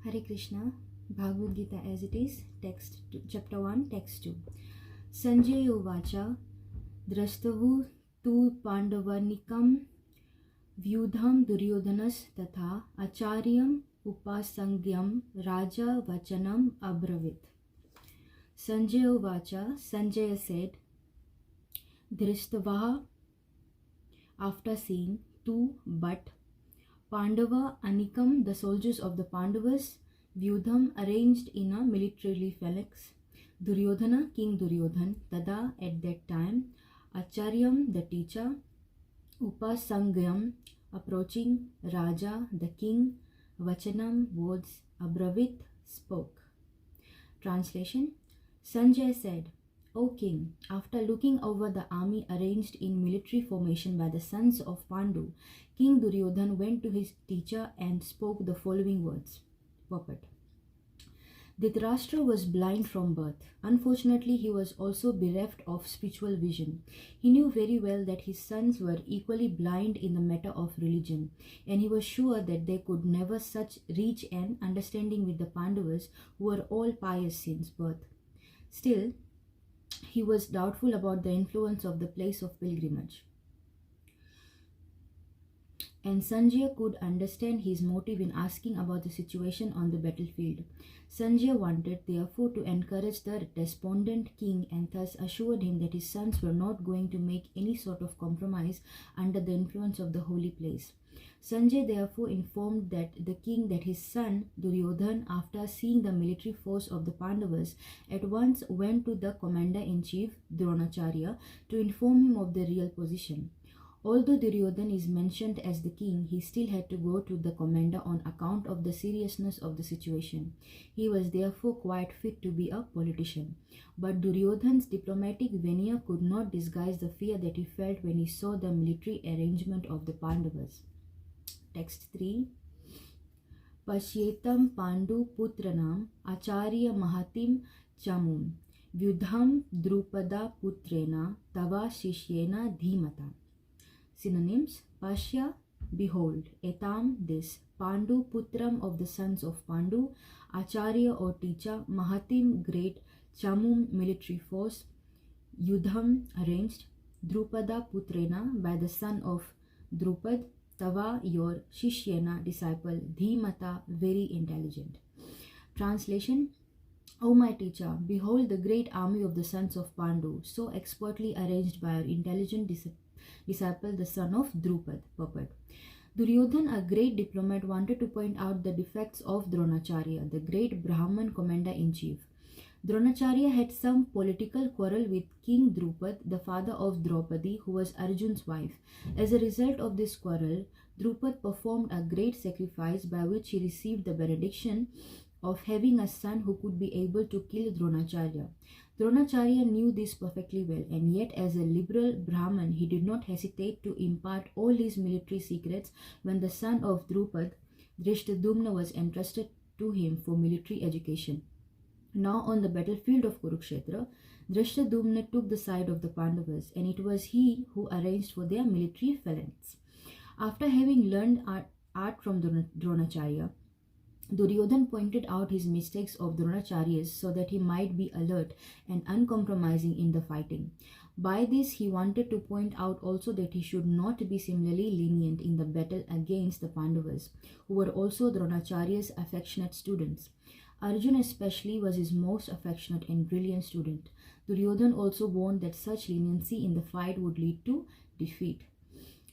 Hare Krishna, Bhagavad Gita as it is, text chapter 1, text 2. Sanjay Uvacha Drashtavu tu Pandavanikam Vyudham Duryodhanas Tatha Acharyam Upasangyam Raja Vachanam Abravit. Sanjay Uvacha, Sanjaya said, Drishtavaha, after seeing, tu but Pandava Anikam, the soldiers of the Pandavas, Vyudham, arranged in a military phalanx, Duryodhana, King Duryodhan, Tada, at that time, Acharyam, the teacher, Upasangyam, approaching, Raja, the king, Vachanam, words, Abravit, spoke. Translation: Sanjay said, O king, after looking over the army arranged in military formation by the sons of Pandu, King Duryodhan went to his teacher and spoke the following words. Puppet. Dhritarashtra was blind from birth. Unfortunately, he was also bereft of spiritual vision. He knew very well that his sons were equally blind in the matter of religion, and he was sure that they could never such reach an understanding with the Pandavas, who were all pious since birth. Still, he was doubtful about the influence of the place of pilgrimage. And Sanjay could understand his motive in asking about the situation on the battlefield. Sanjay wanted, therefore, to encourage the despondent king and thus assured him that his sons were not going to make any sort of compromise under the influence of the holy place. Sanjay therefore informed the king that his son Duryodhan, after seeing the military force of the Pandavas, at once went to the commander-in-chief Dronacharya to inform him of the real position. Although Duryodhan is mentioned as the king, he still had to go to the commander on account of the seriousness of the situation. He was therefore quite fit to be a politician. But Duryodhan's diplomatic veneer could not disguise the fear that he felt when he saw the military arrangement of the Pandavas. Text 3. Pashyetam Pandu Putranam Acharya Mahatim Chamum Vyudham Drupada Putrena Tava Shishyena Dhimata. Synonyms: Pashya, behold, etam, this, Pandu, Putram, of the sons of Pandu, Acharya or teacher, Mahatim, great, Chamum, military force, Yudham, arranged, Drupada Putrena, by the son of Drupad, Tava, your, Shishyena, disciple, Dhimata, very intelligent. Translation: O my teacher, behold the great army of the sons of Pandu, so expertly arranged by our intelligent disciple, the son of Drupad. Puppet. Duryodhan, a great diplomat, wanted to point out the defects of Dronacharya, the great Brahman commander-in-chief. Dronacharya had some political quarrel with King Drupad, the father of Draupadi, who was Arjun's wife. As a result of this quarrel, Drupad performed a great sacrifice by which he received the benediction of having a son who could be able to kill Dronacharya. Dronacharya knew this perfectly well, and yet as a liberal Brahman, he did not hesitate to impart all his military secrets when the son of Drupad, Drishtadumna, was entrusted to him for military education. Now on the battlefield of Kurukshetra, Drishtadumna took the side of the Pandavas, and it was he who arranged for their military phalanx. After having learned art from Dronacharya, Duryodhan pointed out his mistakes of Dronacharya's so that he might be alert and uncompromising in the fighting. By this, he wanted to point out also that he should not be similarly lenient in the battle against the Pandavas, who were also Dronacharya's affectionate students. Arjuna especially was his most affectionate and brilliant student. Duryodhan also warned that such leniency in the fight would lead to defeat.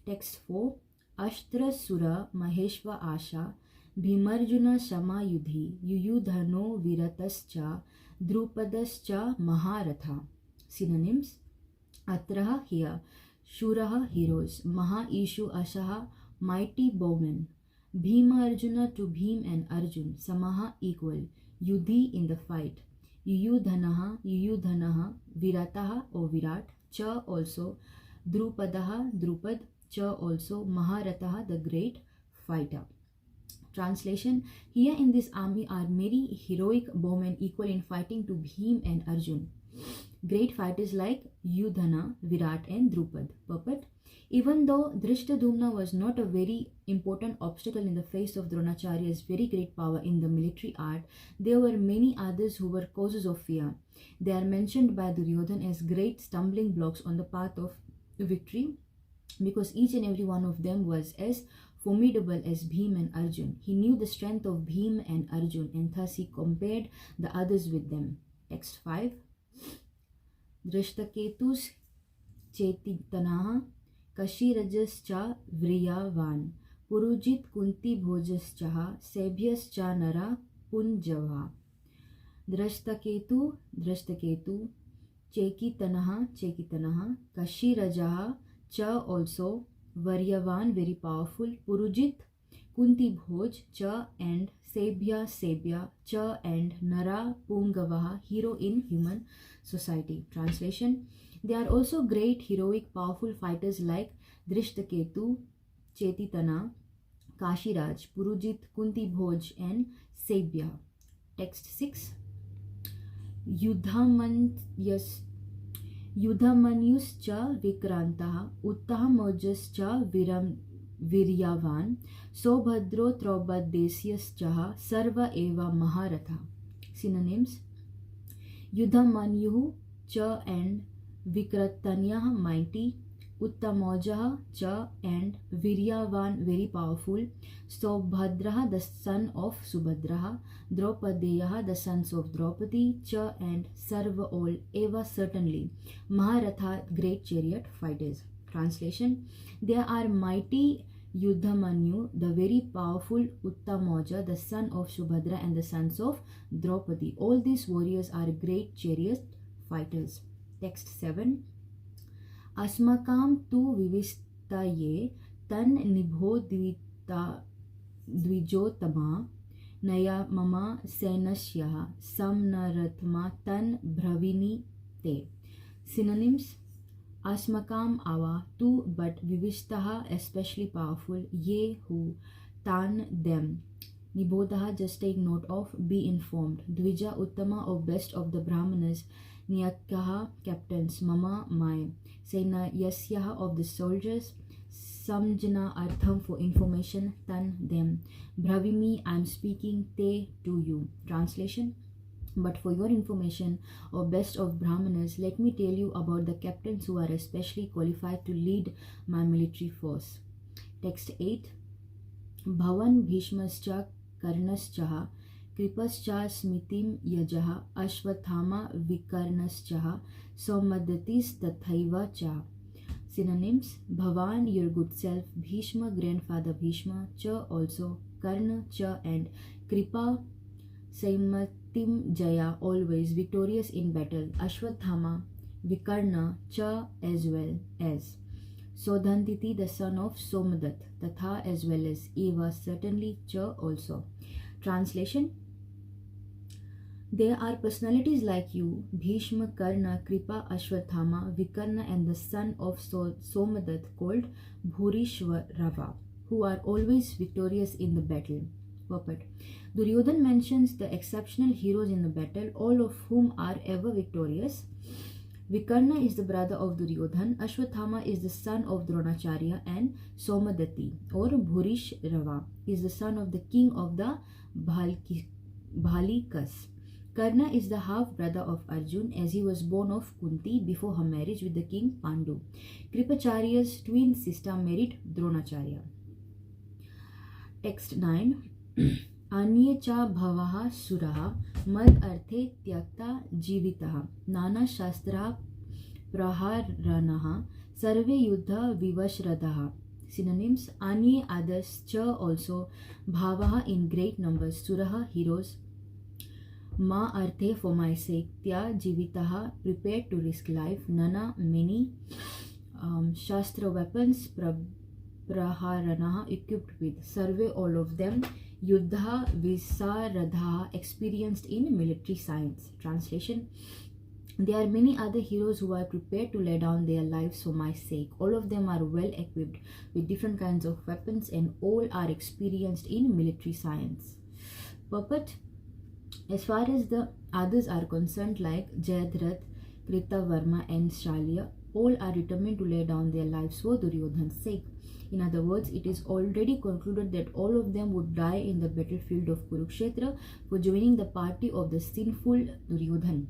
Text 4. Ashtra Sura Maheshva Asha Bhimarjuna Shama Yudhi Yuyudhano Viratascha Drupadascha Maharatha. Synonyms: Atraha, here, Shuraha, heroes, Maha Ishu Ashaha, mighty bowmen, Bhima Arjuna, to Bhim and Arjun, Samaha, equal, Yudhi, in the fight, Yuyudhanaha, Virataha or Virat, Cha, also, Drupadaha, Drupad, Cha, also, Maharataha, the great fighter. Translation: Here in this army are many heroic bowmen equal in fighting to Bhim and Arjun. great fighters like Yudhana, Virat and Drupad. Purport: even though Drishtadumna was not a very important obstacle in the face of Dronacharya's very great power in the military art, there were many others who were causes of fear. They are mentioned by Duryodhan as great stumbling blocks on the path of victory, because each and every one of them was as formidable as Bhim and Arjun. He knew the strength of Bhim and Arjun, and thus he compared the others with them. Text 5. Drishtaketus Chetitanaha Kashirajascha Vriyavan Purujit Kunti Bhojascha Sebhyascha Nara Punjava. Drashtaketu Chekitanaha Kashirajaha Cha also Varyavan, very powerful, Purujit, Kunti Bhoj, Cha and Sebhya, Cha and Nara Pungavaha, hero in human society. Translation: they are also great, heroic, powerful fighters like Drishtaketu, Chetitana, Kashiraj, Purujit, Kunti Bhoj and Sebhya. Text 6. Yudhamanyuscha Vikrantah Uttahamojascha Viryavan Sobhadro Traubadesyascha Sarva Eva Maharatha. Synonyms: Yudhamanyuh Cha and Vikratanyah, mighty, Uttamojah Cha and Viryavan, very powerful, Sobhadraha, the son of Subhadraha, Draupadeyaha, the sons of Draupadi, Cha and Sarva, all, Eva, certainly, Maharatha, great chariot fighters. Translation: there are mighty Yudhamanyu, the very powerful Uttamoja, the son of Subhadra and the sons of Draupadi. All these warriors are great chariot fighters. Text 7. Asmakam tu vivistaye tan nibho dvijotama naya mama senasya samnaratma tan bhavini te. Synonyms: Asmakam, our, tu, but, Vivishtaha, especially powerful, ye, who, tan, them, Nibodha, just take note of, be informed, Dvija, Uttama, of best of the Brahmanas, Niyatyaha, captains, Mama, my, Sena Yasyaha, of the soldiers, Samjana, Artham, for information, Tan, them, Bravimi, I am speaking, Te, to you. Translation: but for your information, O best of Brahmanas, let me tell you about the captains who are especially qualified to lead my military force. Text 8. Bhavan Bhishmascha Karnascha Kripascha Smitim Yajaha Ashwathama Vikarnascha Somadatis Tathaiva Cha. Synonyms: Bhavan, your good self, Bhishma, grandfather Bhishma, Cha, also, Karna, Cha, and Kripa, Saimatim Jaya, always, victorious in battle, Ashwathama, Vikarna, Cha, as well as, Sodhantiti, the son of Somadat, Tatha, as well as, Eva, certainly, Cha, also. Translation: there are personalities like you, Bhishma, Karna, Kripa, Ashwathama, Vikarna, and the son of Somadat, called Bhurishwarava, who are always victorious in the battle. Purport: Duryodhan mentions the exceptional heroes in the battle, all of whom are ever victorious. Vikarna is the brother of Duryodhan, Ashwathama is the son of Dronacharya, and Somadati or Bhurishrava is the son of the king of the Bhalikas. Karna is the half-brother of Arjun, as he was born of Kunti before her marriage with the king Pandu. Kripacharya's twin sister married Dronacharya. Text 9. Anye cha bhavaha suraha mad arthe tyakta jivitaha nana shastra praharanaha sarve yuddha vivashradaha. Synonyms: Anye, others, cha, also, bhavaha, in great numbers, suraha, heroes, ma, arthe, for my sake, tya, jivitaha, prepared to risk life, nana, many, shastra, weapons, praharanaha, equipped with, sarve, all of them, yuddha, visaradha, experienced in military science. Translation: there are many other heroes who are prepared to lay down their lives for my sake. All of them are well equipped with different kinds of weapons, and all are experienced in military science. Purport: as far as the others are concerned, like Jayadratha, Krita, Varma and Shalya all are determined to lay down their lives for Duryodhan's sake. In other words, it is already concluded that all of them would die in the battlefield of Kurukshetra for joining the party of the sinful Duryodhan.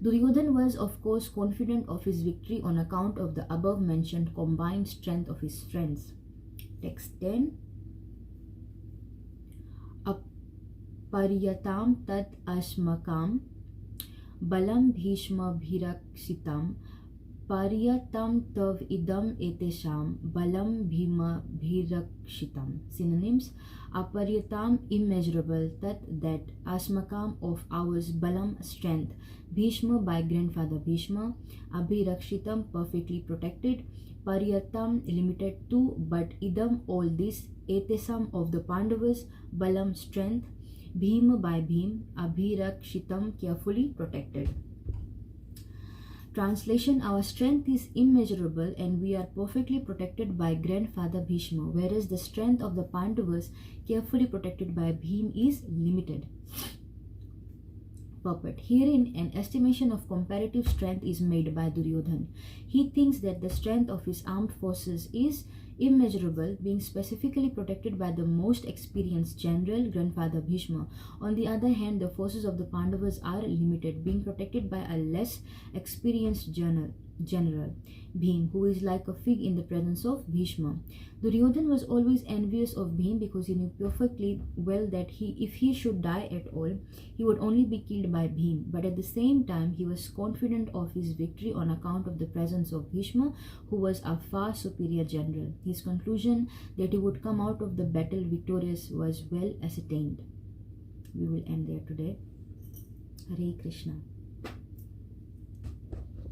Duryodhan was of course confident of his victory on account of the above mentioned combined strength of his friends. Text 10. Aparyatam tat ashmakam balam bhishma bhirakshitam paryatam tav idam etesham balam bhima bhirakshitam. Synonyms: aparyatam, immeasurable; tat, that; ashmakam, of ours; balam, strength; bhishma, by grandfather Bhishma; abhirakshitam, perfectly protected; paryatam, limited to; but idam, all this; etesam, of the Pandavas; balam, strength; bhima, by Bhim; abhirakshitam, carefully protected. Translation: our strength is immeasurable and we are perfectly protected by grandfather Bhishma, whereas the strength of the Pandavas, carefully protected by Bhim, is limited. Purport: herein an estimation of comparative strength is made by Duryodhan. He thinks that the strength of his armed forces is immeasurable, being specifically protected by the most experienced general, grandfather Bhishma. On the other hand, the forces of the Pandavas are limited, being protected by a less experienced general, Bhim, who is like a fig in the presence of Bhishma. Duryodhan was always envious of Bhim because he knew perfectly well that if he should die at all, he would only be killed by Bhim. But at the same time, he was confident of his victory on account of the presence of Bhishma, who was a far superior general. His conclusion that he would come out of the battle victorious was well ascertained. We will end there today. Hare Krishna.